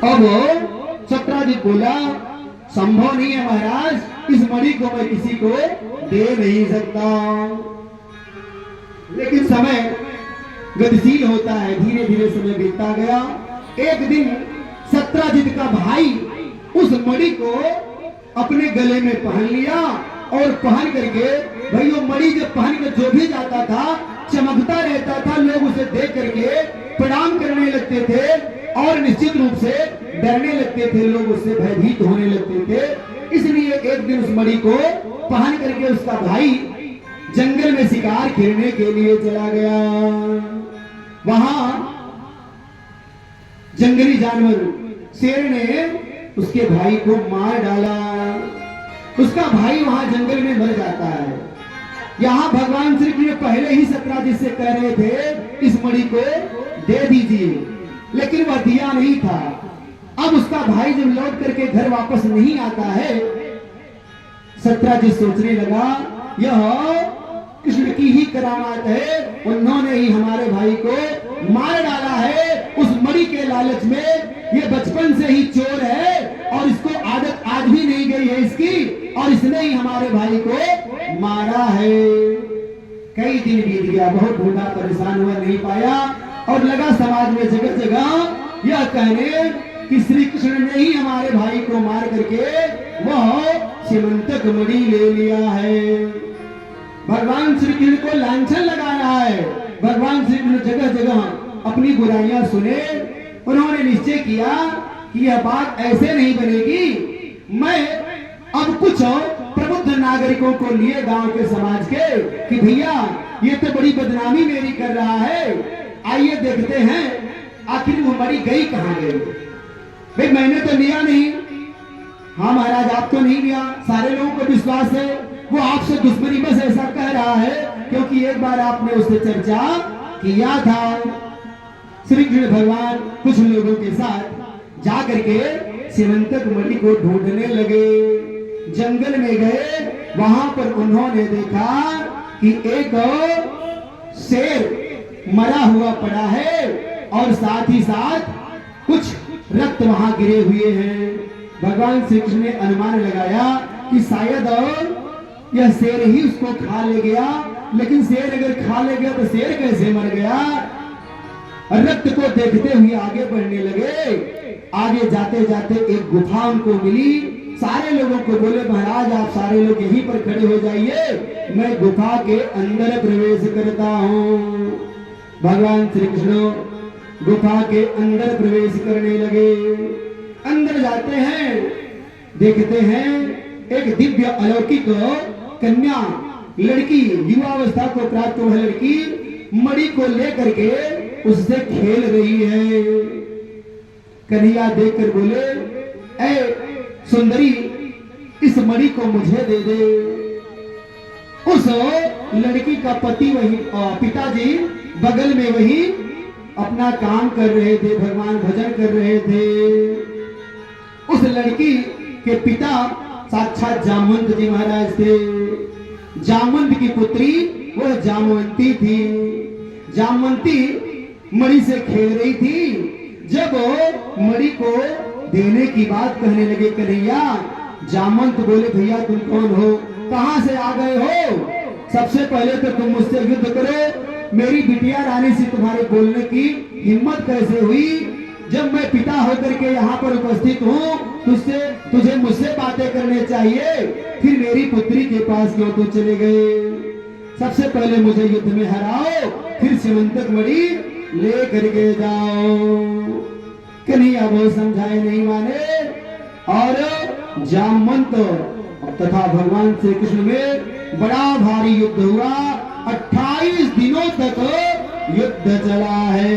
अब सत्राजित बोला, संभव नहीं है महाराज, इस मणि को मैं किसी को दे नहीं सकता। लेकिन समय गतिशील होता है, धीरे धीरे समय बीतता गया। एक दिन सत्राजित का भाई उस मणि को अपने गले में पहन लिया और पहन करके, भाई वो मणि जब पहन कर जो भी जाता था चमकता रहता था, लोग उसे देख करके प्रणाम करने लगते थे और निश्चित रूप से डरने लगते थे, लोग उससे भयभीत होने लगते थे। इसलिए एक दिन उस मणि को पहन करके उसका भाई जंगल में शिकार खेलने के लिए चला गया। वहां जंगली जानवर शेर ने उसके भाई को मार डाला। उसका भाई वहां जंगल में मर जाता है। यहाँ भगवान श्री कृष्ण पहले ही सत्राजित से कह रहे थे इस मणि को दे दीजिए, लेकिन वह दिया नहीं था। अब उसका भाई जब लौट करके घर वापस नहीं आता है, सत्राजित सोचने लगा यह कृष्ण की ही करामात है, उन्होंने ही हमारे भाई को मार डाला है उस मणि के लालच में। ये बचपन से ही चोर है और इसको आदत आज भी नहीं गई है इसकी, और इसने ही हमारे भाई को मारा है। कई दिन बीत गया, बहुत ढूंढा, परेशान हुआ, नहीं पाया, और लगा समाज में जगह जगह यह कहने कि श्री कृष्ण ने ही हमारे भाई को मार करके वह सीमंतक मणि ले लिया है। भगवान श्री कृष्ण को लांछन लगा रहा है। भगवान श्री कृष्ण जगह जगह अपनी बुराइयां सुने। उन्होंने निश्चय किया कि यह बात ऐसे नहीं बनेगी। मैं अब कुछ प्रबुद्ध नागरिकों को लिए गांव के समाज के कि भैया ये तो बड़ी बदनामी मेरी कर रहा है, आइए देखते हैं आखिर वो मणि गई कहां गई। भाई मैंने तो लिया नहीं। हाँ महाराज आप तो नहीं लिया, सारे लोगों को विश्वास है वो आपसे दुश्मनी बस ऐसा कह रहा है क्योंकि एक बार आपने उससे चर्चा किया था। श्री कृष्ण भगवान कुछ लोगों के साथ जा करके सीमंतक मणि को ढूंढने लगे। जंगल में गए, वहां पर उन्होंने देखा कि एक शेर मरा हुआ पड़ा है और साथ ही साथ कुछ रक्त वहां गिरे हुए हैं। भगवान श्री कृष्ण ने अनुमान लगाया कि शायद यह शेर ही उसको खा ले गया, लेकिन शेर अगर खा ले गया तो शेर कैसे मर गया। रक्त को देखते हुए आगे बढ़ने लगे। आगे जाते जाते एक गुफा उनको मिली। सारे लोगों को बोले महाराज आप सारे लोग यहीं पर खड़े हो जाइए, मैं गुफा के अंदर प्रवेश करता हूँ। भगवान श्री कृष्ण गुफा के अंदर प्रवेश करने लगे। अंदर जाते हैं, देखते हैं एक दिव्य अलौकिक कन्या लड़की, युवावस्था को प्राप्त वह लड़की मणि को लेकर के उससे खेल रही है। कन्हैया देखकर बोले ऐ सुंदरी इस मणि को मुझे दे दे। उस लड़की का पति वही पिताजी बगल में वही अपना काम कर रहे थे, भगवान भजन कर रहे थे। उस लड़की के पिता साक्षात जामवंत जी महाराज थे। जामवंत की पुत्री वह जामवंती थी। जामवंती मणि से खेल रही थी। जब मणि को देने की बात कहने लगे कन्हैया, जामवंत बोले भैया तुम कौन हो, कहां से आ गए हो? सबसे पहले तो तुम मुझसे युद्ध करो। मेरी बिटिया रानी से तुम्हारे बोलने की हिम्मत कैसे हुई? जब मैं पिता होकर के यहाँ पर उपस्थित हूँ तुझे मुझसे बातें करने चाहिए, फिर मेरी पुत्री के पास क्यों तो चले गए? सबसे पहले मुझे युद्ध में हराओ, फिर सीमंतक मणि ले करके जाओ। कन्हैया बहुत समझाए नहीं माने और जामवंत तथा भगवान श्री कृष्ण में बड़ा भारी युद्ध हुआ। 28 दिनों तक युद्ध चला है।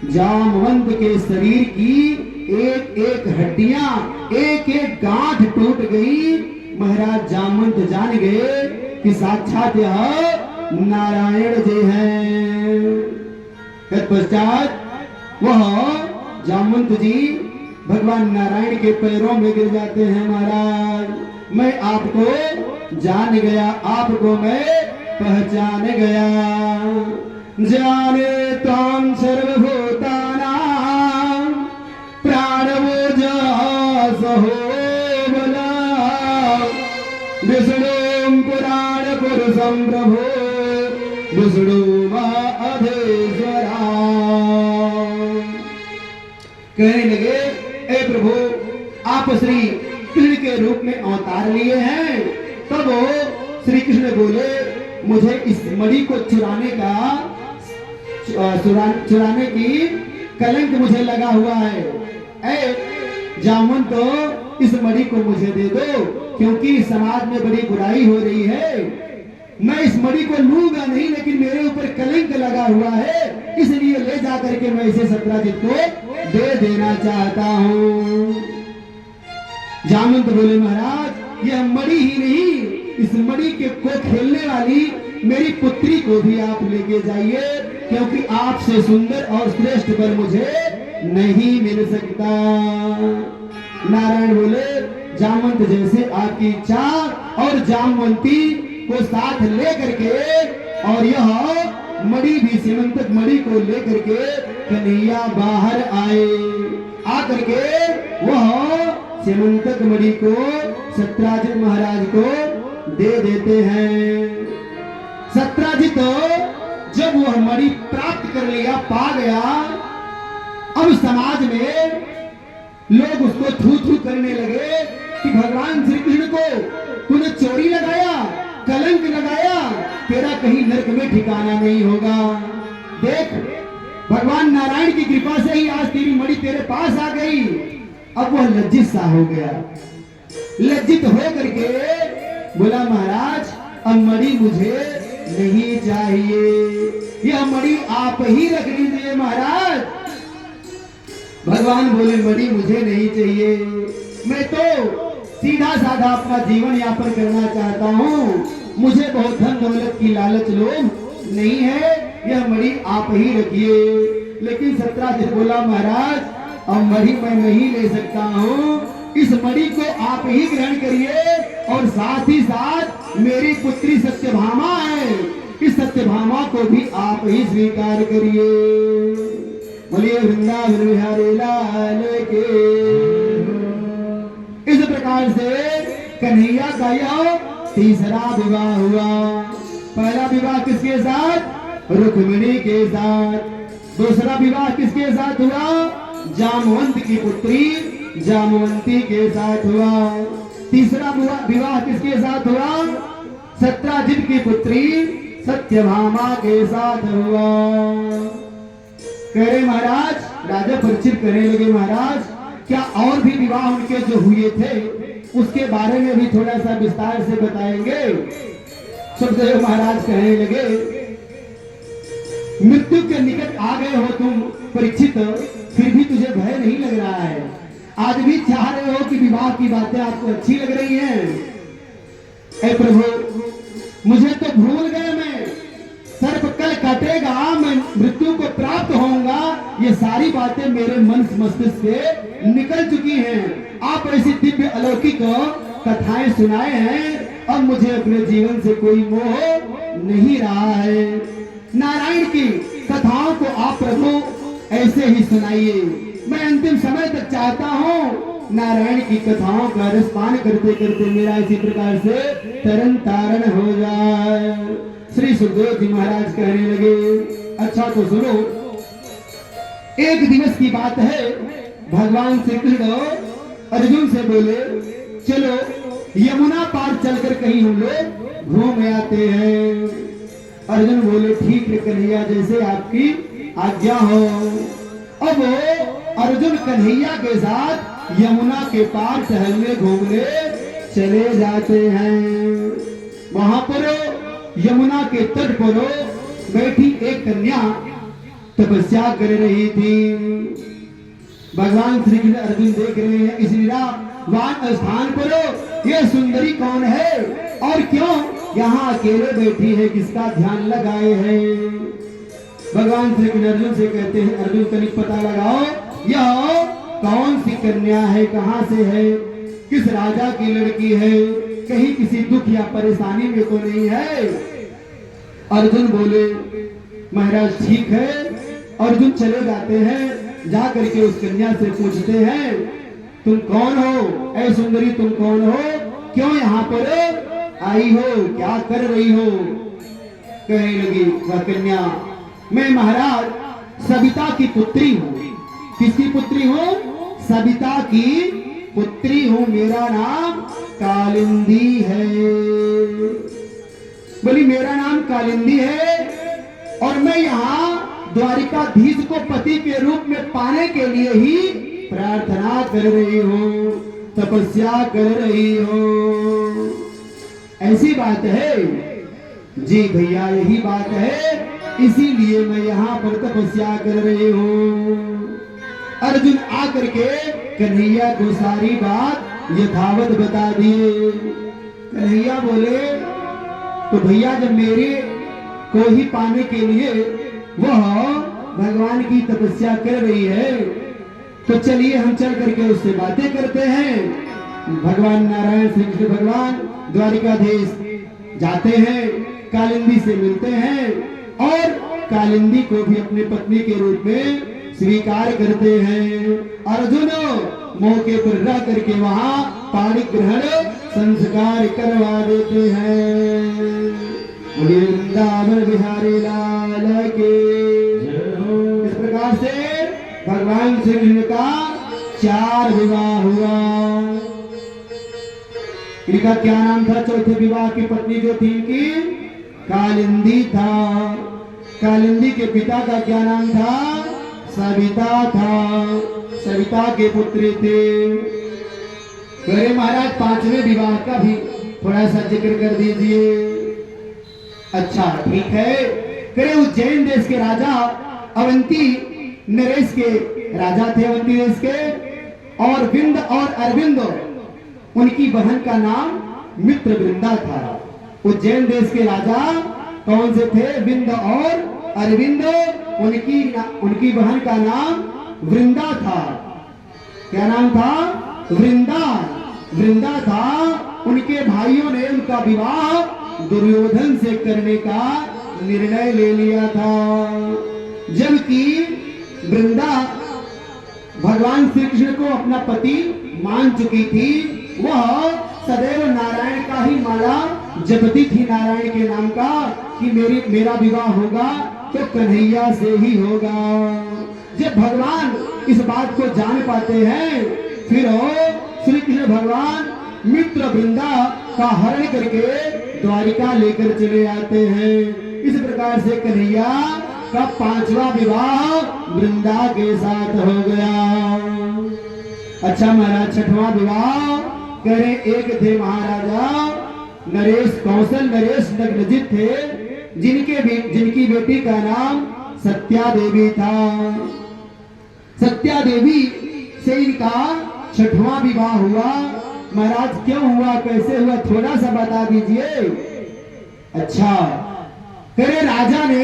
जामवंत के शरीर की एक एक हड्डियां, एक एक गांठ टूट गई। महाराज जामवंत जान गए कि साक्षात यह नारायण जी हैं। तत्पश्चात वह जामवंत जी भगवान नारायण के पैरों में गिर जाते हैं। महाराज मैं आपको जान गया, आपको मैं पहचान गया। जाने त्वां सर्वभूतानां कहो बोला विष्णु पुराण पुरुषम प्रभो विष्णु मधेश्वरा। कहने लगे ए प्रभु आप श्री कृष्ण के रूप में अवतार लिए हैं। तब श्री कृष्ण बोले मुझे इस मणि को चुराने की कलंक मुझे लगा हुआ है। ऐ जामुन तो इस मणि को मुझे दे दो, क्योंकि समाज में बड़ी बुराई हो रही है। मैं इस मणि को लूंगा नहीं, लेकिन मेरे ऊपर कलंक लगा हुआ है, इसलिए ले जा करके मैं इसे सत्राजित को दे देना चाहता हूँ। जामवंत बोले महाराज यह मणि ही नहीं, इस मणि के को खेलने वाली मेरी पुत्री को भी आप लेके जाइए, क्योंकि आपसे सुंदर और श्रेष्ठ वर मुझे नहीं मिल सकता। नारायण बोले जामवंत जैसे आपकी इच्छा, और जामवंती को साथ ले करके और यह मणि भी सीमंतक मणि को लेकर के कन्हैया बाहर आए। आकर के वह सीमंतक मणि को सत्राजित महाराज को दे देते हैं। सत्राजित जब वह मणि प्राप्त कर लिया, पा गया, अब समाज में लोग उसको थू थू करने लगे कि भगवान श्री कृष्ण को तूने चोरी लगाया, कलंक लगाया, तेरा कहीं नरक में ठिकाना नहीं होगा। देख भगवान नारायण की कृपा से ही आज तेरी मणि तेरे पास आ गई। अब वह लज्जित सा हो गया। लज्जित हो करके बोला महाराज अब मणि मुझे नहीं चाहिए, यह मणि आप ही रख लीजिए महाराज। भगवान बोले मणि मुझे नहीं चाहिए, मैं तो सीधा साधा अपना जीवन यापन करना चाहता हूँ, मुझे बहुत धन दौलत की लालच लोभ नहीं है, यह मणि आप ही रखिए। लेकिन सत्राजित बोला महाराज अब मणि मैं नहीं ले सकता हूँ, इस मणि को आप ही ग्रहण करिए, और साथ ही साथ मेरी पुत्री सत्यभामा है, इस सत्यभामा को भी आप ही स्वीकार करिए। बोलिए वृंदावन बिहारी लाल के। इस प्रकार से कन्हैया का यह तीसरा विवाह हुआ। पहला विवाह किसके साथ? रुक्मिणी के साथ। दूसरा विवाह किसके साथ हुआ? जामवंत की पुत्री जामवंती के साथ हुआ। तीसरा विवाह किसके साथ हुआ? सत्राजित की पुत्री सत्यभामा के साथ हुआ। कह रहे महाराज, राजा परीक्षित कहने लगे महाराज क्या और भी विवाह उनके जो हुए थे उसके बारे में भी थोड़ा सा विस्तार से बताएंगे? सुखदेव महाराज कहने लगे मृत्यु के निकट आ गए हो तुम परीक्षित, फिर भी तुझे भय नहीं लग रहा है? आज भी चाह रहे हो कि विवाह की बातें आपको अच्छी लग रही हैं? ऐ प्रभु मुझे तो भूल गए, मैं सर्प कल काटेगा, मैं मृत्यु को प्राप्त होऊंगा, ये सारी बातें मेरे मन मस्तिष्क से निकल चुकी हैं। आप ऐसी दिव्य अलौकिक कथाएं सुनाए हैं, अब मुझे अपने जीवन से कोई मोह नहीं रहा है। नारायण की कथाओं को आप प्रभु ऐसे ही सुनाइए। मैं अंतिम समय तक चाहता हूँ नारायण की कथाओं का रसपान करते करते मेरा इसी प्रकार से तरन तारण हो जाए। श्री सुखदेव जी महाराज कहने लगे अच्छा तो सुनो, एक दिवस की बात है, भगवान श्री कृष्ण अर्जुन से बोले चलो यमुना पार चलकर कहीं हम लोग घूम आते हैं। अर्जुन बोले ठीक है कन्हैया, जैसे आपकी आज्ञा हो। अब अर्जुन कन्हैया के साथ यमुना के पार टहलने घूमने चले जाते हैं। वहां पर यमुना के तट पर बैठी एक कन्या तपस्या कर रही थी। भगवान श्री कृष्ण अर्जुन देख रहे हैं इस निरावान स्थान पर यह सुंदरी कौन है और क्यों यहाँ अकेले बैठी है, किसका ध्यान लगाए हैं? भगवान श्री कृष्ण अर्जुन से कहते हैं अर्जुन तनिक पता लगाओ यह कौन सी कन्या है, कहाँ से है, किस राजा की लड़की है, कहीं किसी दुख या परेशानी में तो नहीं है? अर्जुन बोले महाराज ठीक है। अर्जुन चले जाते हैं, जा करके उस कन्या से पूछते हैं तुम कौन हो? ऐ सुंदरी तुम कौन हो? क्यों यहाँ पर आई हो? क्या कर रही हो? कहने लगी वह कन्या, मैं महाराज सविता की पुत्री हूँ। किसकी पुत्री हूँ? सविता की पुत्री हूँ। मेरा नाम कालिंदी है। बोली मेरा नाम कालिंदी है और मैं यहाँ द्वारिकाधीश को पति के रूप में पाने के लिए ही प्रार्थना कर रही हूँ, तपस्या कर रही हूँ। ऐसी बात है? जी भैया यही बात है, इसीलिए मैं यहाँ पर तपस्या कर रही हूँ। अर्जुन आकर के कन्हैया को सारी बात यथावत बता दिए। कन्हैया बोले तो भैया जब मेरे को ही पाने के लिए वह भगवान की तपस्या कर रही है तो चलिए हम चल करके उससे बातें करते हैं। भगवान नारायण श्री कृष्ण भगवान द्वारिकाधीश जाते हैं, कालिंदी से मिलते हैं और कालिंदी को भी अपने पत्नी के रूप में स्वीकार करते हैं। अर्जुन मौके पर रह करके वहां पाणी ग्रहण संस्कार करवा देते हैं। वृंदावन बिहारी लाल के। इस प्रकार से भगवान श्री कृष्ण का 4 विवाह हुआ। इनका क्या नाम था? चौथे विवाह की पत्नी जो थी इनकी कालिंदी था। कालिंदी के पिता का क्या नाम था? सविता था। सविता के पुत्री थे। अरे महाराज 5वें विवाह का भी थोड़ा सा जिक्र कर दीजिए। अच्छा ठीक है। करे उज्जैन देश के राजा अवंती नरेश के राजा थे, अवंती देश के, और विंद और अरविंद उनकी बहन का नाम मित्र वृंदा था। उज्जैन देश के राजा कौन से थे? विंद और अरविंद। उनकी बहन का नाम वृंदा था। क्या नाम था? वृंदा था। उनके भाइयों ने उनका विवाह दुर्योधन से करने का निर्णय ले लिया था। जबकि वृंदा भगवान श्री कृष्ण को अपना पति मान चुकी थी, वह सदैव नारायण का ही माला जपती थी, नारायण के नाम का, कि मेरा विवाह होगा तो कन्हैया से ही होगा। जब भगवान इस बात को जान पाते हैं फिर श्री कृष्ण भगवान मित्र वृंदा का हरण करके द्वारिका लेकर चले आते हैं। इस प्रकार से कन्हैया का 5वां विवाह वृंदा के साथ हो गया। अच्छा महाराज 6वां विवाह करे। एक थे महाराजा नरेश, कौशल नरेश नग्नजित थे, जिनकी बेटी का नाम सत्या देवी था। सत्या देवी से इनका 6वां विवाह हुआ। महाराज क्यों हुआ, कैसे हुआ, थोड़ा सा बता दीजिए। अच्छा तेरे राजा ने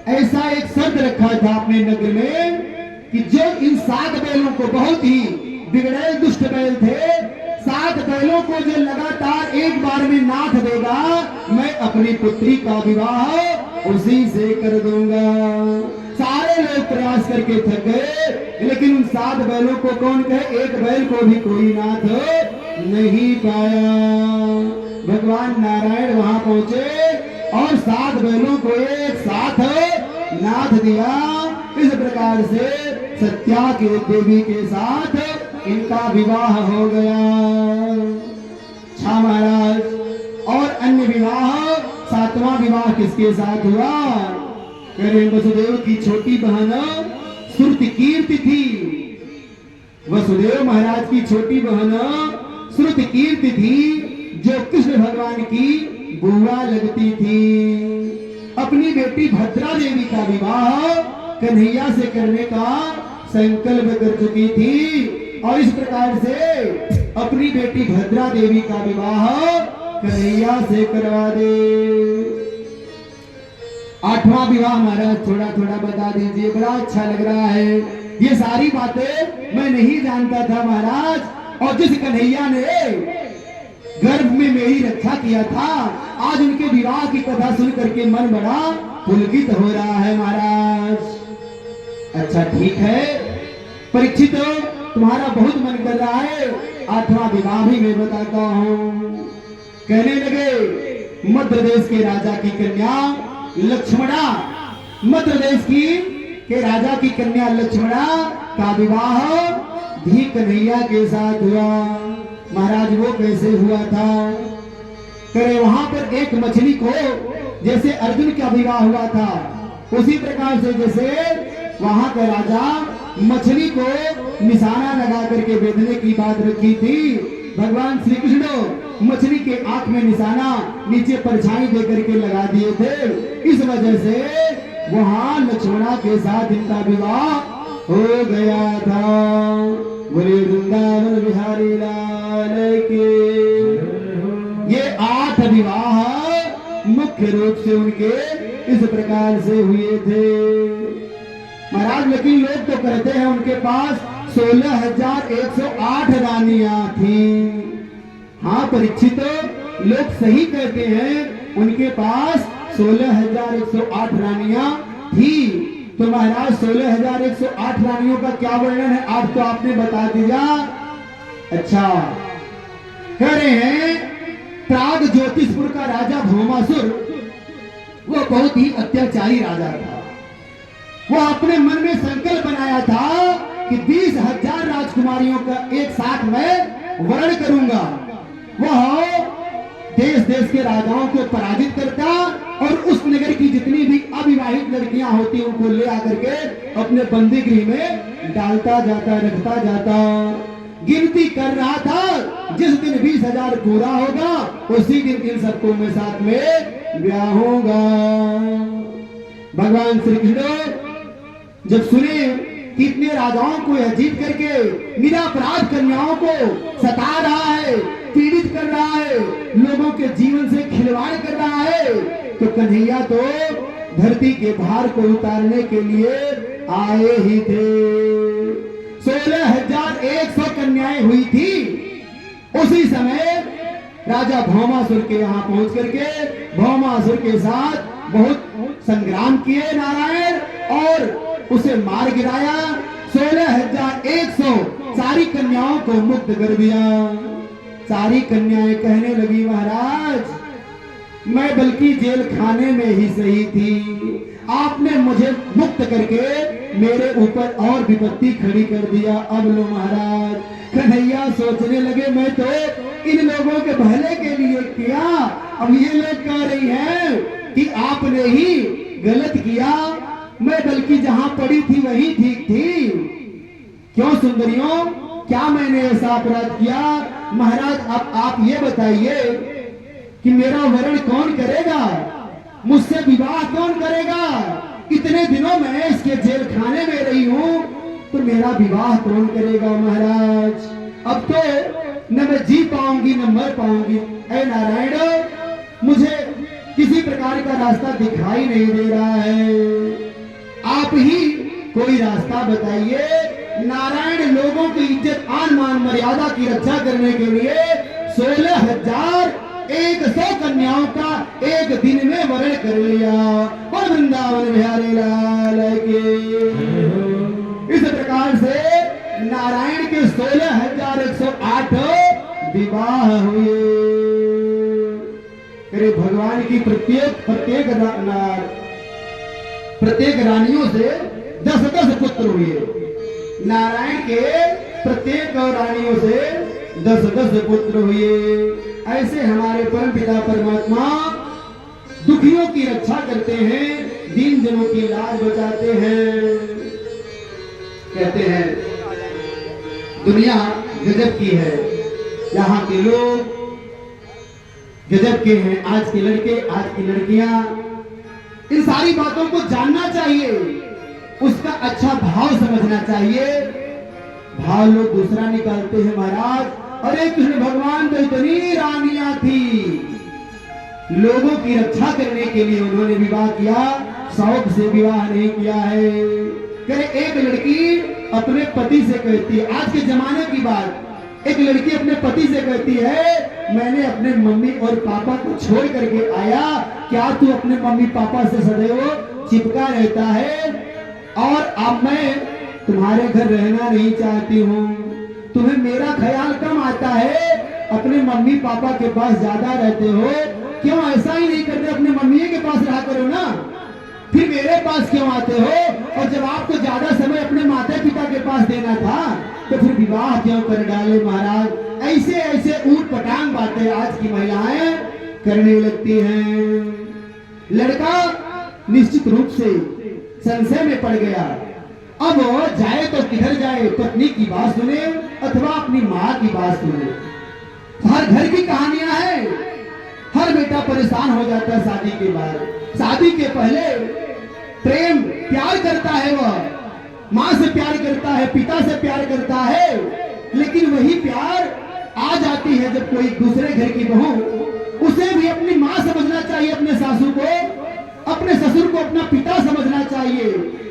ऐसा एक शर्त रखा था अपने नगर में कि जो इन 7 बैलों को, बहुत ही बिगड़े दुष्ट बैल थे, 7 बैलों को जो लगातार एक बार में नाथ देगा, मैं अपनी पुत्री का विवाह उसी से कर दूंगा। सारे लोग प्रयास करके थक गए, लेकिन उन 7 बैलों को कौन कहे, एक बैल को भी कोई नाथ नहीं पाया। भगवान नारायण वहां पहुंचे और 7 बैलों को एक साथ नाथ दिया। इस प्रकार से सत्या के देवी के साथ इनका विवाह हो गया। अच्छा महाराज, और अन्य विवाह 7वां विवाह किसके साथ हुआ? वसुदेव की छोटी बहन श्रुतकीर्ति थी। वसुदेव महाराज की छोटी बहन श्रुतकीर्ति थी, जो कृष्ण भगवान की बुआ लगती थी। अपनी बेटी भद्रा देवी का विवाह कन्हैया से करने का संकल्प कर चुकी थी और इस प्रकार से अपनी बेटी भद्रा देवी का विवाह कन्हैया से करवा दे। 8वां विवाह महाराज थोड़ा थोड़ा बता दीजिए, बड़ा अच्छा लग रहा है। ये सारी बातें मैं नहीं जानता था महाराज, और जिस कन्हैया ने गर्भ में मेरी रक्षा किया था, आज उनके विवाह की कथा सुन करके मन बड़ा पुलकित हो रहा है महाराज। अच्छा ठीक है परीक्षित, तुम्हारा बहुत मन कर रहा है, 8वां विवाह भी मैं बताता हूँ। कहने लगे मध्य देश के राजा की कन्या लक्ष्मणा, मध्य देश के राजा की कन्या लक्ष्मणा का विवाह भी कन्हैया के साथ हुआ। महाराज वो कैसे हुआ था? करे वहां पर एक मछली को जैसे अर्जुन का विवाह हुआ था, उसी प्रकार से जैसे वहां का राजा मछली को निशाना लगा करके बेचने की बात रखी थी, भगवान श्री कृष्ण मछली के आंख में निशाना नीचे परछाई दे करके लगा दिए थे। इस वजह से वहां लक्ष्मणा के साथ इनका विवाह हो गया था। बोले वृंदावन बिहारी लाल के। ये 8 विवाह मुख्य रूप से उनके इस प्रकार से हुए थे। महाराज लेकिन लोग तो कहते हैं उनके पास 16,108 रानियां थी। हाँ परीक्षित, लोग सही कहते हैं उनके पास 16,108 रानियां थी। तो महाराज 16,108 रानियों का क्या वर्णन है, आज तो आपने बता दिया। अच्छा, कह रहे हैं प्राग ज्योतिषपुर का राजा भौमासुर, वो बहुत ही अत्याचारी राजा था। वो अपने मन में संकल्प बनाया था कि 20,000 राजकुमारियों का एक साथ मैं वर्ण करूंगा। वह देश देश के राजाओं को पराजित करता और उस नगर की जितनी भी अविवाहित लड़कियां होती उनको ले आकर के अपने बंदी गृह में डालता जाता, रखता जाता। गिनती कर रहा था, जिस दिन 20,000 पूरा होगा उसी दिन इन सबको मैं साथ में ब्याहूंगा। भगवान श्री कृष्ण जब सुने कि इतने राजाओं को यह जीत करके निरपराध कन्याओं को सता रहा है, पीड़ित कर रहा है, लोगों के जीवन से खिलवाड़ कर रहा है, तो कन्हैया तो धरती के भार को उतारने के लिए आए ही थे। 16,100 कन्याएं हुई थी। उसी समय राजा भौमासुर के यहाँ पहुंच करके भौमासुर के साथ बहुत संग्राम किए नारायण और उसे मार गिराया। 16,100 सारी कन्याओं को मुक्त कर दिया। सारी कन्याएं कहने लगी महाराज मैं बल्कि जेल खाने में ही सही थी, आपने मुझे मुक्त करके मेरे ऊपर और विपत्ति खड़ी कर दिया। अब लो महाराज। कन्हैया सोचने लगे मैं तो इन लोगों के भले के लिए किया, अब ये लोग कह रही हैं कि आपने ही गलत किया, मैं बल्कि जहां पड़ी थी वही ठीक थी। क्यों सुंदरियों, क्या मैंने ऐसा अपराध किया? महाराज अब आप ये बताइए कि मेरा वरण कौन करेगा, मुझसे विवाह कौन करेगा? इतने दिनों में इसके जेल खाने में रही हूं तो मेरा विवाह कौन करेगा? महाराज अब तो न मैं जी पाऊंगी न मर पाऊंगी। ऐ नारायण, मुझे किसी प्रकार का रास्ता दिखाई नहीं दे रहा है, आप ही कोई रास्ता बताइए। नारायण लोगों की इज्जत आन मान मर्यादा की रक्षा करने के लिए 16,100 कन्याओं का एक दिन में वरण कर लिया। और वृंदावन बिहारी लाल के। इस प्रकार से नारायण के 16,108 विवाह हुए। अरे भगवान की प्रत्येक रानियों से 10-10 पुत्र हुए। नारायण के प्रत्येक रानियों से 10-10 पुत्र हुए। ऐसे हमारे परम पिता परमात्मा दुखियों की रक्षा करते हैं, दीन जनों की लाज बचाते हैं। कहते हैं दुनिया गजब की है, यहाँ के लोग गजब के हैं, आज के लड़के आज की लड़कियां। इन सारी बातों को जानना चाहिए, उसका अच्छा भाव समझना चाहिए। भाव लोग दूसरा निकालते हैं महाराज, अरे कृष्ण भगवान तो इतनी रानियां थी, लोगों की रक्षा करने के लिए उन्होंने विवाह किया, शौक से विवाह नहीं किया है। करे एक लड़की अपने पति से कहती है, आज के जमाने की बात, एक लड़की अपने पति से कहती है मैंने अपने मम्मी और पापा को छोड़ करके आया, क्या तू अपने मम्मी पापा से सदैव चिपका रहता है? और अब मैं तुम्हारे घर रहना नहीं चाहती हूँ, तुम्हें मेरा ख्याल कम आता है, अपने मम्मी पापा के पास ज्यादा रहते हो, क्यों ऐसा ही नहीं करते, अपने मम्मी के पास रहा करो ना, फिर मेरे पास क्यों आते हो? और जब आपको ज्यादा समय अपने माता पिता के पास देना था तो फिर विवाह क्यों कर डाले महाराज? ऐसे ऐसे ऊट पटांग बातें आज की महिलाएं करने लगती हैं। लड़का निश्चित रूप से संशय में पड़ गया। अब जाए तो किधर जाए, पत्नी की बात सुने अथवा अपनी माँ की बात सुने? हर घर की कहानियां हैं, हर बेटा परेशान हो जाता है शादी के बाद। शादी के पहले प्रेम प्यार करता है, वह माँ से प्यार करता है, पिता से प्यार करता है, लेकिन वही प्यार आ जाती है जब कोई दूसरे घर की बहू, उसे भी अपनी माँ समझना चाहिए, अपने सासू को, अपने ससुर को अपना पिता समझना चाहिए।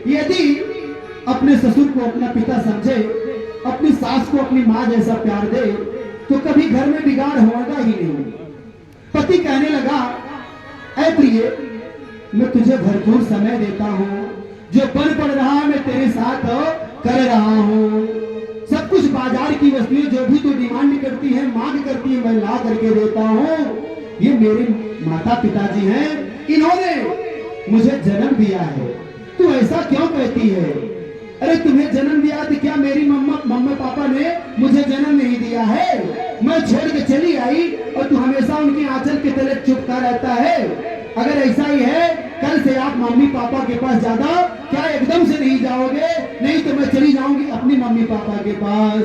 यदि अपने ससुर को अपना पिता समझे, अपनी सास को अपनी माँ जैसा प्यार दे, तो कभी घर में बिगाड़ होगा ही नहीं। पति कहने लगा, ऐ प्रिय, मैं तुझे भरपूर समय देता हूँ, जो बन पड़ रहा है मैं तेरे साथ कर रहा हूँ, सब कुछ बाजार की वस्तुएं जो भी तू डिमांड करती है, मांग करती है, मैं ला करके देता हूँ। ये मेरे माता पिताजी हैं, इन्होंने मुझे जन्म दिया है, तू ऐसा क्यों कहती है? अरे तुम्हें जन्म दिया तो क्या मेरी मम्मी पापा ने मुझे जन्म नहीं दिया है? मैं छोड़ के चली आई और तू हमेशा उनकी आंचल के तले चुपका रहता है। अगर ऐसा ही है, कल से आप मम्मी पापा के पास ज्यादा क्या एकदम से नहीं जाओगे? नहीं तो मैं चली जाऊंगी अपनी मम्मी पापा के पास।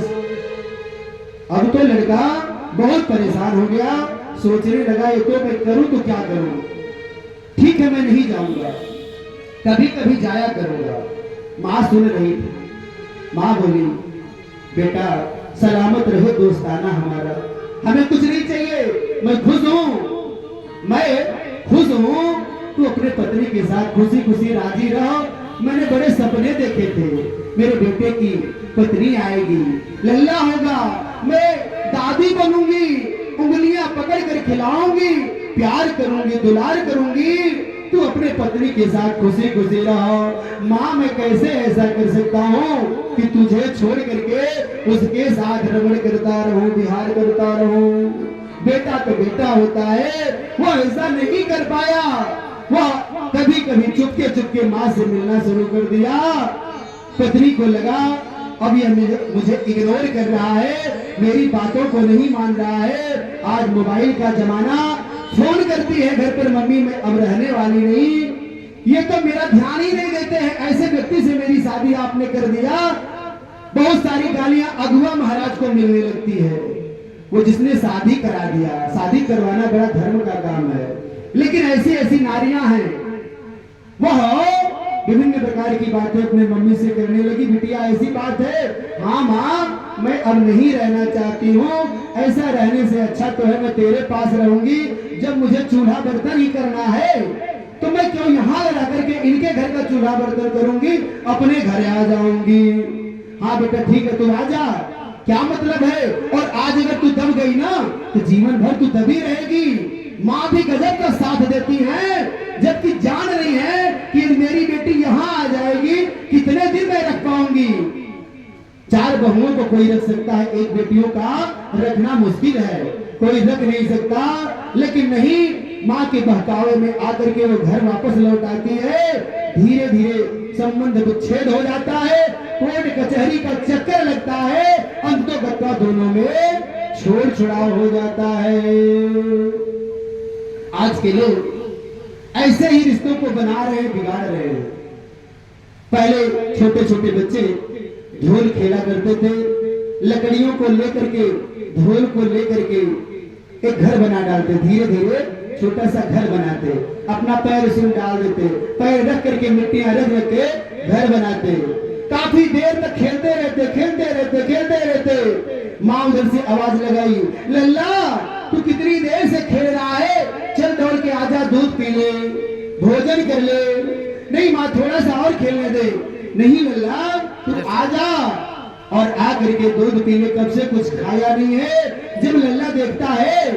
अब तो लड़का बहुत परेशान हो गया, सोचने लगा ये तो मैं करूं तो क्या करूं? ठीक है, मैं नहीं जाऊंगा, कभी कभी जाया करूंगा। माँ सुन रही थी। माँ बोली, बेटा सलामत रहो दोस्ताना हमारा, हमें कुछ नहीं चाहिए, मैं खुश हूँ, मैं खुश हूँ, तू अपने पत्नी के साथ खुशी खुशी राजी रहो। मैंने बड़े सपने देखे थे, मेरे बेटे की पत्नी आएगी, लल्ला होगा, मैं दादी बनूंगी, उंगलियां पकड़ कर खिलाऊंगी, प्यार करूंगी, दुलार करूंगी, तू अपने पत्नी के साथ खुशी खुशी रहो। माँ मैं कैसे ऐसा कर सकता हूँ कि तुझे छोड़ करके उसके साथ रमण करता रहूं, विहार करता रहूं? बेटा तो बेटा होता है, वो ऐसा नहीं कर पाया, वो कभी कभी चुपके चुपके माँ से मिलना शुरू कर दिया। पत्नी को लगा अब ये मुझे इग्नोर कर रहा है, मेरी बातों को नहीं मान रहा है। आज मोबाइल का जमाना, फोन करती है घर पर, मम्मी मैं अब रहने वाली नहीं, ये तो मेरा ध्यान ही नहीं देते हैं, ऐसे व्यक्ति से मेरी शादी आपने कर दिया। बहुत सारी गालियां अगुआ महाराज को मिलने लगती है, वो जिसने शादी करा दिया। शादी करवाना बड़ा धर्म का काम है, लेकिन ऐसी ऐसी नारियां हैं, वह विभिन्न प्रकार की बातें अपने मम्मी से करने लगी। बिटिया ऐसी बात है, हाँ माँ मैं अब नहीं रहना चाहती हूँ, ऐसा रहने से अच्छा तो है मैं तेरे पास रहूंगी। जब मुझे चूल्हा बर्तन ही करना है तो मैं क्यों यहाँ रह करके इनके घर का चूल्हा बर्तन करूंगी, अपने घर आ जाऊंगी। हाँ बेटा ठीक है, तू आ जा, क्या मतलब है? और आज अगर तू दब गई ना तो जीवन भर तू दबी रहेगी। माँ भी गजब का साथ देती है, जबकि जान रही है कि मेरी बेटी यहाँ आ जाएगी, कितने दिन मैं रख पाऊंगी? 4 बहुओं को कोई रख सकता है, एक बेटियों का रखना मुश्किल है, कोई रख नहीं सकता। लेकिन नहीं, माँ के बहकावे में आकर के वो घर वापस लौट आती है। धीरे धीरे संबंध विच्छेद हो जाता है, कोर्ट कचहरी का चक्कर लगता है, अंततः दोनों में छोड़ छुड़ाव हो जाता है। आज के लोग ऐसे ही रिश्तों को बना रहे हैं, बिगाड़ रहे हैं। पहले छोटे छोटे बच्चे ढोल खेला करते थे, लकड़ियों को लेकर के, ढोल को लेकर के एक घर बना डालते, धीरे धीरे छोटा सा घर बनाते, अपना पैर उसमें डाल देते, पैर रख करके मिट्टियां रख रख के घर बनाते। काफी देर तक खेलते रहते, खेलते रहते, खेलते रहते। माँ उधर से आवाज लगाई, लल्ला तू कितनी देर से खेल रहा है, चल दौड़ के आजा, दूध पी ले, भोजन कर ले। नहीं माँ थोड़ा सा और खेलने दे। नहीं लल्ला तू आजा, और आकर के दूध पीने, कब से कुछ खाया नहीं है। जब लल्ला देखता है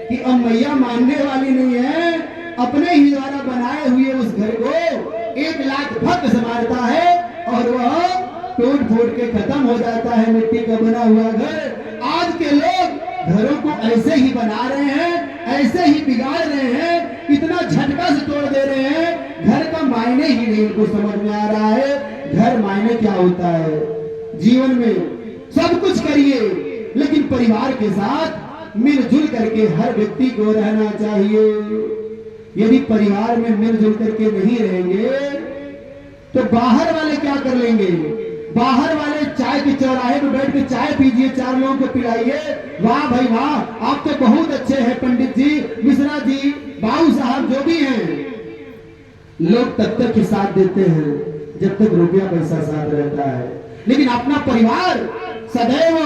कि अब मैया मानने वाली नहीं है, अपने ही द्वारा बनाए हुए उस घर को 1 लाख भक्त से मारता है और वह टूट फूट के खत्म हो जाता है मिट्टी का बना हुआ घर। आज के लोग घरों को ऐसे ही बना रहे हैं, ऐसे ही बिगाड़ रहे हैं, इतना झटका से तोड़ दे रहे हैं, घर का मायने ही नहीं उनको समझ में आ रहा है। घर मायने क्या होता है? जीवन में सब कुछ करिए, लेकिन परिवार के साथ मिलजुल करके हर व्यक्ति को रहना चाहिए। यदि परिवार में मिलजुल करके नहीं रहेंगे तो बाहर वाले क्या कर लेंगे? बाहर वाले चाय के चौराहे में बैठ के चाय पीजिए, 4 लोगों को पिलाइए, वाह भाई वाह आप तो बहुत अच्छे हैं पंडित जी, मिश्रा जी, बाबू साहब, जो भी हैं। लोग तब तक ही साथ देते हैं जब तक रुपया पैसा साथ रहता है, लेकिन अपना परिवार सदैव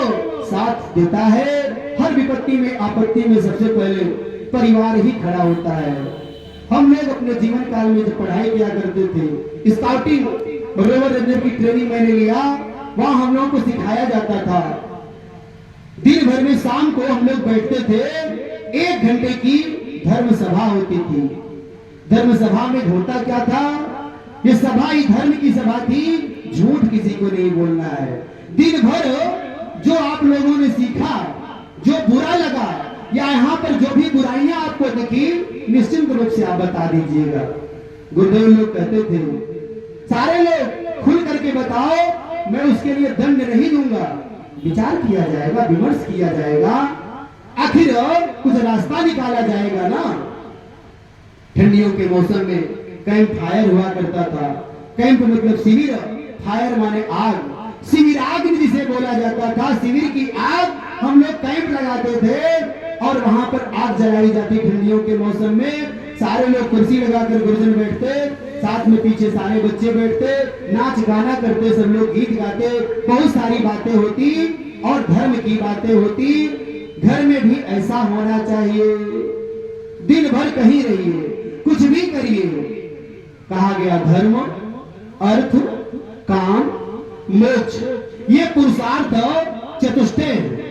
साथ देता है। हर विपत्ति में, आपत्ति में सबसे पहले परिवार ही खड़ा होता है। हम लोग अपने जीवन काल में जब पढ़ाई किया करते थे, स्काउटिंग रोवर रेंजर की ट्रेनिंग मैंने लिया, वहां हम लोगों को सिखाया जाता था। दिन भर में शाम को हम लोग बैठते थे, 1 घंटे की धर्म सभा होती थी। धर्म सभा में होता क्या था? ये सभा ही धर्म की सभा थी, झूठ किसी को नहीं बोलना है। दिन भर जो आप लोगों ने सीखा, जो बुरा लगा या यहाँ पर जो भी बुराइयां आपको दिखी, निश्चिंत रूप से आप बता दीजिएगा। गुरुदेव लोग कहते थे, सारे लोग खुल करके बताओ, मैं उसके लिए दंड नहीं दूंगा, विचार किया जाएगा, विमर्श किया जाएगा, आखिर कुछ रास्ता निकाला जाएगा ना। ठंडियों के मौसम में कैंप फायर हुआ करता था। कैंप मतलब शिविर, फायर माने आग, शिविर आग जिसे बोला जाता था। शिविर की आग हम लोग कैंप लगाते थे और वहां पर आग जलाई जाती। ठंडियों के मौसम में सारे लोग कुर्सी लगाकर गुरुजन बैठते, साथ में पीछे सारे बच्चे बैठते, नाच गाना करते, सब लोग गीत गाते, बहुत सारी बातें होती और धर्म की बातें होती। घर में भी ऐसा होना चाहिए। दिन भर कहीं रहिए, कुछ भी करिए, कहा गया धर्म, अर्थ, काम, मोक्ष, ये पुरुषार्थ चतुष्टय है।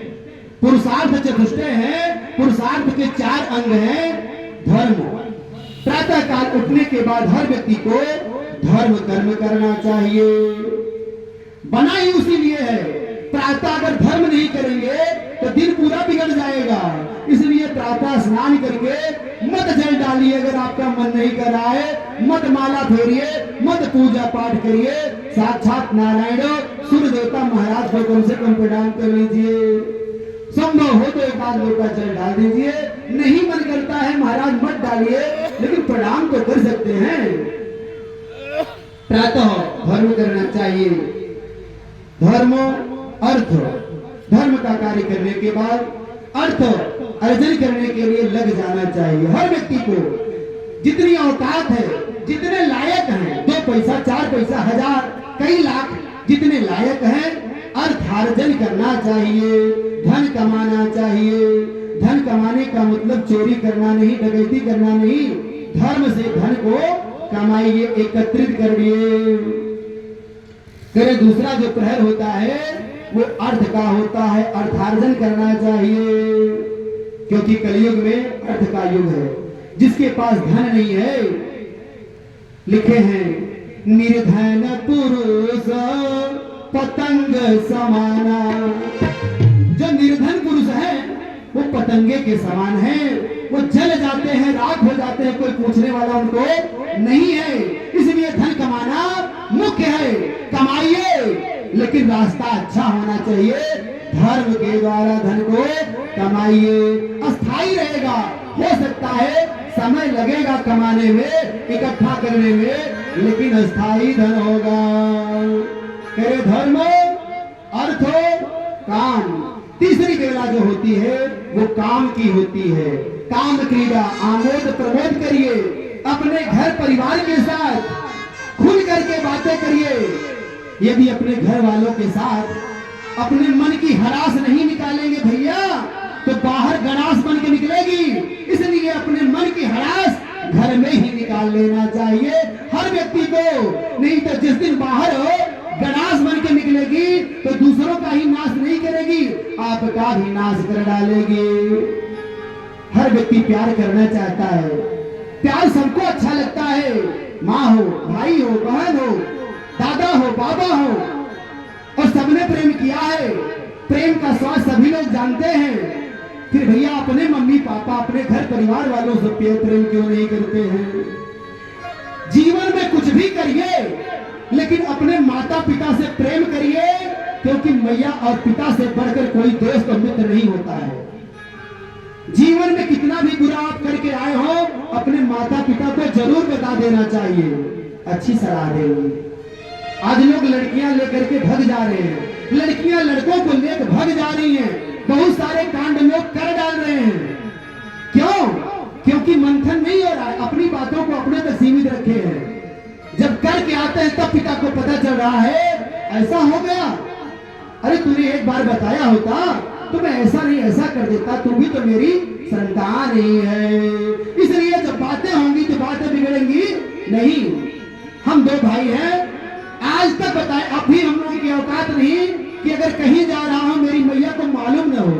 पुरुषार्थ चतुष्टय है। पुरुषार्थ के 4 अंग हैं। धर्म, प्रातः काल उठने के बाद हर व्यक्ति को धर्म कर्म करना चाहिए। बना ही उसी लिए है। प्रातः अगर धर्म नहीं करेंगे तो दिन पूरा बिगड़ जाएगा। इसलिए प्रातः स्नान करके मत जल डालिए अगर आपका मन नहीं कर रहा है, मत माला फेरिए, मत पूजा पाठ करिए, साक्षात नारायण सूर्य देवता महाराज को कम से कम प्रणाम कर लीजिए। संभव हो तो 1 आध लोटा जल डाल दीजिए, नहीं मन करता है महाराज मत डालिए, लेकिन प्रणाम तो कर सकते हैं। प्रातः धर्म करना चाहिए। धर्म, अर्थ, धर्म का कार्य करने के बाद अर्थ अर्जन करने के लिए लग जाना चाहिए। हर व्यक्ति को जितनी औकात है, जितने लायक हैं, 2 पैसा, 4 पैसा, 1000, कई लाख, जितने लायक हैं, अर्थार्जन करना चाहिए, धन कमाना चाहिए। धन कमाने का मतलब चोरी करना नहीं, डकैती करना नहीं, धर्म से धन को कमाइए, एकत्रित करिए। फिर दूसरा जो प्रहर होता है वो अर्थ का होता है, अर्थार्जन करना चाहिए, क्योंकि कलयुग में अर्थ का युग है। जिसके पास धन नहीं है, लिखे हैं निर्धन पुरुष पतंग समाना। जो निर्धन पुरुष है वो पतंगे के समान है, वो जल जाते हैं, राख हो जाते हैं, कोई पूछने वाला उनको नहीं है। इसलिए धन कमाना मुख्य है, कमाइए, लेकिन रास्ता अच्छा होना चाहिए। धर्म के द्वारा धन को कमाइए, अस्थाई रहेगा। हो सकता है समय लगेगा कमाने में, इकट्ठा करने में, लेकिन अस्थाई धन होगा। तेरे धर्म, अर्थ, काम। तीसरी बेला जो होती है वो काम की होती है। काम क्रीड़ा, आमोद प्रमोद करिए, अपने घर परिवार के साथ खुल करके बातें करिए। यदि अपने घर वालों के साथ अपने मन की हरास नहीं निकालेंगे भैया, तो बाहर गणास बन के निकलेगी। इसलिए अपने मन की हरास घर में ही निकाल लेना चाहिए हर व्यक्ति को, नहीं तो जिस दिन बाहर हो गणास बन के निकलेगी तो दूसरों का ही नाश नहीं करेगी, आपका भी नाश कर डालेगी। हर व्यक्ति प्यार करना चाहता है, प्यार सबको अच्छा लगता है। माँ हो, भाई हो, बहन हो, दादा हो, बाबा हो, और सबने प्रेम किया है। प्रेम का स्वाद सभी लोग जानते हैं। फिर भैया अपने मम्मी पापा, अपने घर परिवार वालों से प्रेम क्यों नहीं करते हैं? जीवन में कुछ भी करिए, लेकिन अपने माता पिता से प्रेम करिए, क्योंकि मैया और पिता से बढ़कर कोई दोस्त और मित्र नहीं होता है। जीवन में कितना भी बुरा आप करके आए हो, अपने माता पिता को जरूर बता देना चाहिए, अच्छी सलाह देंगे। आज लोग लड़कियां लेकर के भग जा रहे हैं, लड़कियां लड़कों को लेकर भग जा रही हैं, बहुत सारे कांड लोग कर डाल रहे हैं। क्यों? क्योंकि मंथन नहीं हो रहा है, अपनी बातों को अपने तक सीमित रखे हैं। जब करके आते हैं तब पिता को पता चल रहा है ऐसा हो गया। अरे तूने एक बार बताया होता तो मैं ऐसा नहीं ऐसा कर देता, तू भी तो मेरी संतान ही है। इसलिए जब बातें होंगी तो बातें बिगड़ेंगी नहीं। हम दो भाई हैं, आज तक बताए अब भी हम लोगों की औकात नहीं कि अगर कहीं जा रहा हूं मेरी मैया को मालूम न हो,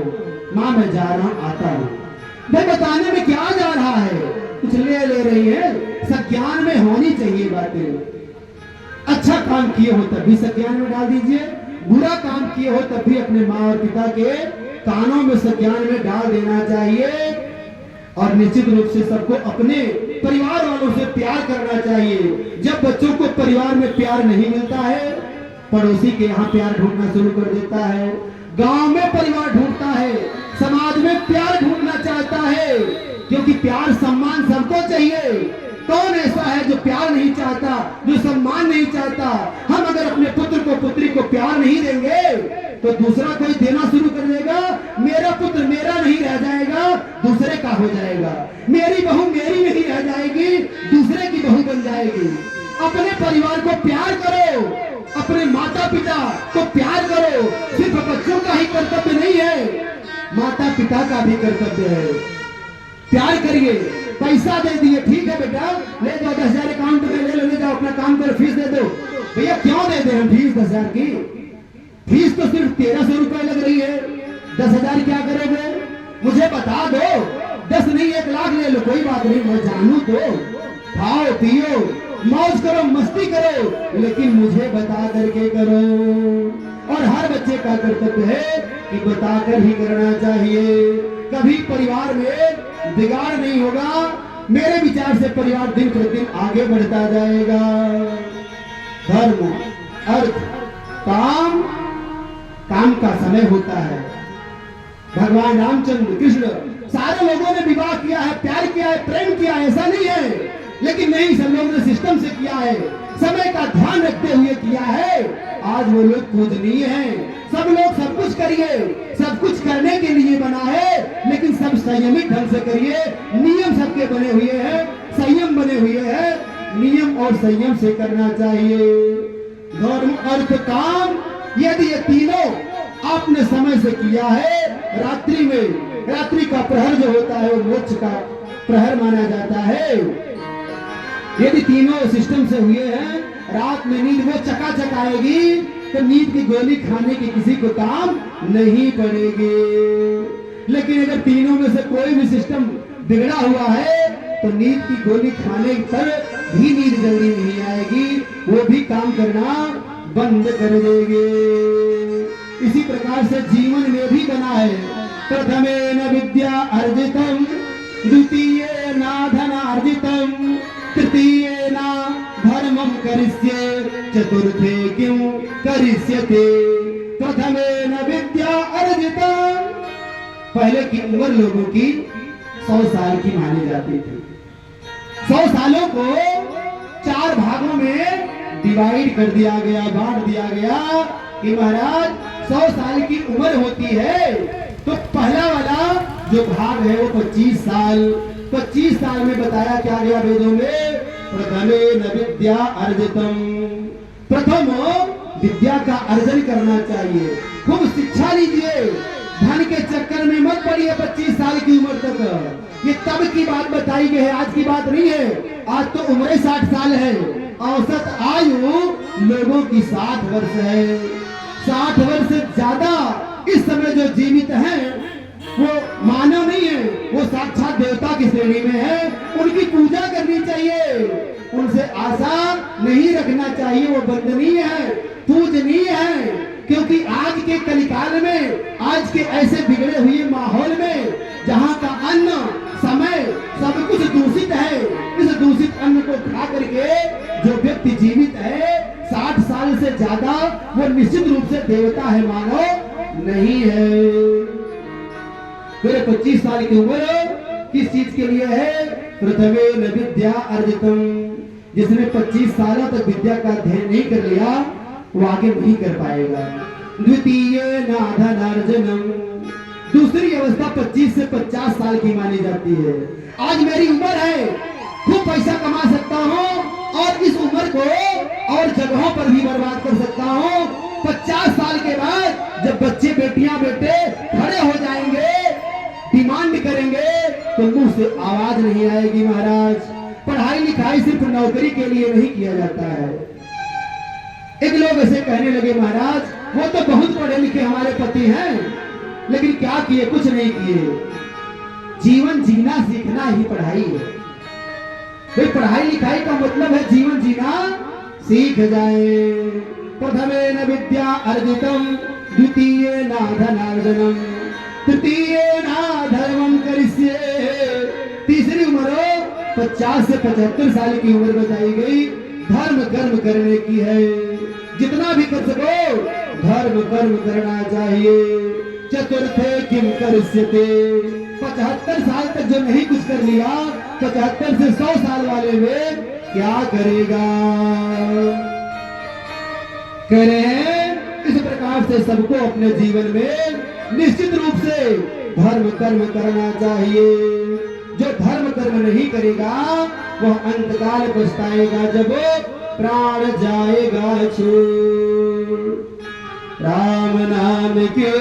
मां मैं जा रहा हूं आता हूं। भाई बताने में क्या जा रहा है, कुछ ले रही है। संज्ञान में होनी चाहिए बातें। अच्छा काम किए हो तब भी संज्ञान में डाल दीजिए, बुरा काम किए हो तब भी अपने माँ और पिता के कानों में संज्ञान में डाल देना चाहिए। और निश्चित रूप से सबको अपने परिवार वालों से प्यार करना चाहिए। जब बच्चों को परिवार में प्यार नहीं मिलता है, पड़ोसी के यहाँ प्यार ढूंढना शुरू कर देता है, गांव में परिवार ढूंढता है, समाज में प्यार ढूंढना चाहता है, क्योंकि प्यार सम्मान सबको चाहिए। कौन ऐसा है जो प्यार नहीं चाहता, जो सम्मान नहीं चाहता? हम अगर अपने पुत्र को पुत्री को प्यार नहीं देंगे तो दूसरा कोई देना शुरू कर देगा। मेरा पुत्र मेरा नहीं रह जाएगा, दूसरे का हो जाएगा। मेरी बहू मेरी नहीं रह जाएगी, दूसरे की बहू बन जाएगी। अपने परिवार को प्यार करो, अपने माता पिता को प्यार करो। सिर्फ बच्चों का ही कर्तव्य नहीं है, माता पिता का भी कर्तव्य है। प्यार करिए। पैसा दे दिए, ठीक है बेटा ले जाओ, 10,000 अकाउंट में ले जाओ, अपना काम करो, फीस दे दो। भैया क्यों दे दे हम फीस 10,000 की? फीस तो सिर्फ 1300 रुपए लग रही है, 10,000 क्या करोगे? मुझे बता दो, 10 नहीं 1 लाख ले लो, कोई बात नहीं, मैं जानू तो। खाओ पियो मौज करो मस्ती करो, लेकिन मुझे बता करके करो। और हर बच्चे का कर्तव्य है कि बताकर ही करना चाहिए। कभी परिवार में बिगाड़ नहीं होगा। मेरे विचार से परिवार दिन प्रतिदिन आगे बढ़ता जाएगा। धर्म अर्थ काम, काम का समय होता है। भगवान रामचंद्र कृष्ण सारे लोगों ने विवाह किया है, प्यार किया है, प्रेम किया है, ऐसा नहीं है। लेकिन नहीं, सब लोगों ने सिस्टम से किया है, समय का ध्यान रखते हुए किया है। आज वो लोग पूजनीय हैं। सब लोग सब कुछ करिए, सब कुछ करने के लिए बना है, लेकिन सब संयमित ढंग से करिए। नियम सबके बने हुए हैं, संयम बने हुए हैं, नियम और संयम से करना चाहिए। धर्म अर्थ काम, यदि ये तीनों आपने समय से किया है, रात्रि में, रात्रि का प्रहर जो होता है वो मोक्ष का प्रहर माना जाता है। यदि तीनों सिस्टम से हुए हैं, रात में नींद वो चकाचक आएगी, तो नींद की गोली खाने की किसी को काम नहीं पड़ेगी। लेकिन अगर तीनों में से कोई भी सिस्टम बिगड़ा हुआ है, तो नींद की गोली खाने पर भी नींद जल्दी नहीं आएगी, वो भी काम करना बंद कर देंगे। इसी प्रकार से जीवन में भी बना है, प्रथमेन विद्या अर्जितम, द्वितीय ना धनार्जितम, तृतीय ना धर्मम करिष्ये, चतुर्थे क्यों करिष्यते। प्रथमेन विद्या अर्जितम, पहले की उम्र लोगों की 100 साल की मानी जाती थी। 100 सालों को 4 भागों में डिवाइड कर दिया गया, बांट दिया गया कि महाराज 100 साल की उम्र होती है तो पहला वाला जो भाग है वो 25 साल। 25 साल में बताया क्या गया वेदों में, प्रथमेन विद्या अर्जितम, प्रथम विद्या का अर्जन करना चाहिए। खूब शिक्षा लीजिए, धन के चक्कर में मत पड़िए। 25 साल की उम्र तक ये तब की बात बताई गई है, आज की बात नहीं है। आज तो उम्र 60 साल है, औसत आयु लोगों की 60 वर्ष है। 60 वर्ष से ज्यादा इस समय जो जीवित हैं वो मानव नहीं है, वो साक्षात देवता की श्रेणी में है। उनकी पूजा करनी चाहिए, उनसे आशा नहीं रखना चाहिए। वो वंदनीय है, पूजनीय है, क्योंकि आज के कलिकाल में, आज के ऐसे बिगड़े हुए माहौल में, जहाँ का अन्न समय सब कुछ दूषित है, इस दूषित अन्न को खा करके जो व्यक्ति जीवित है 60 साल से ज्यादा, वो निश्चित रूप से देवता है, मानव नहीं है। फिर 25 साल की उम्र किस चीज के लिए है? प्रथमे न विद्या अर्जितम। जिसने 25 सालों तक विद्या का अध्ययन नहीं कर लिया, वो आगे नहीं कर पाएगा। द्वितीय नाधनार्जनम। दूसरी अवस्था 25 से 50 साल की मानी जाती है। आज मेरी उम्र है, खूब पैसा कमा सकता हूँ और इस उम्र को और जगहों पर भी बर्बाद कर सकता हूँ। 50 साल के बाद जब बच्चे बेटियां बेटे खड़े हो जाएंगे, डिमांड करेंगे, तो मुंह से आवाज नहीं आएगी। महाराज, पढ़ाई लिखाई सिर्फ नौकरी के लिए नहीं किया जाता है। एक लोग ऐसे कहने लगे, महाराज वो तो बहुत पढ़े लिखे हमारे पति हैं, लेकिन क्या किए? कुछ नहीं किए। जीवन जीना सीखना ही पढ़ाई है। भाई पढ़ाई लिखाई का मतलब है जीवन जीना सीख जाए। प्रथमे न विद्या अर्जितम, द्वितीय न धनार्जनम, तृतीय न धर्मम करिष्ये। तीसरी उम्र 50 से 75 साल की उम्र बताई गई, धर्म कर्म करने की है। जितना भी कर सको धर्म कर्म करना चाहिए। चतुर्थे किम करिष्यते। 75 साल तक जो नहीं कुछ कर लिया, 75 से 100 साल वाले में क्या करेगा? करें इस प्रकार से सबको अपने जीवन में निश्चित रूप से धर्म कर्म करना चाहिए। जो धर्म कर्म नहीं करेगा वह अंतकाल पछताएगा, जब प्राण जाएगा छोड़। राम नाम के